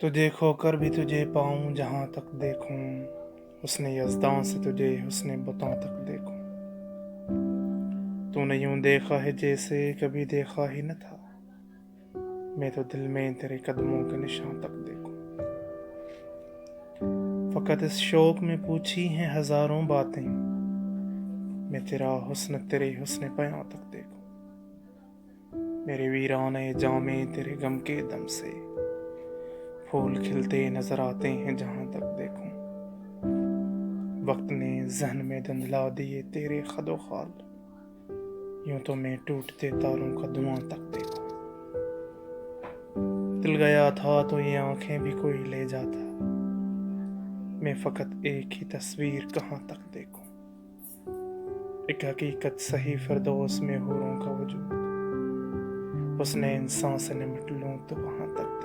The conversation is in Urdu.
تجھے کھو کر بھی تجھے پاؤں جہاں تک دیکھوں، حسن یزداں سے تجھے حسن بتاں تک دیکھوں۔ تو نے یوں دیکھا ہے جیسے کبھی دیکھا ہی نہ تھا، میں تو دل میں تیرے قدموں کے نشاں تک دیکھوں۔ فقط اس شوق میں پوچھی ہیں ہزاروں باتیں، میں تیرا حسن تیرے حسن پیاں تک دیکھوں۔ میرے ویرانے جام تیرے غم کے دم سے پھول کھلتے نظر آتے ہیں جہاں تک دیکھوں۔ وقت نے ذہن میں دھندلا دیے تیرے خد و خال، یوں تو میں ٹوٹتے تاروں کا دھواں تک دیکھوں۔ دل گیا تھا تو یہ آنکھیں بھی کوئی لے جاتا، میں فقط ایک ہی تصویر کہاں تک دیکھوں۔ ایک حقیقت صحیح فردوس میں حوروں کا وجود، حسن انسان سے نمٹ لوں تو وہاں تک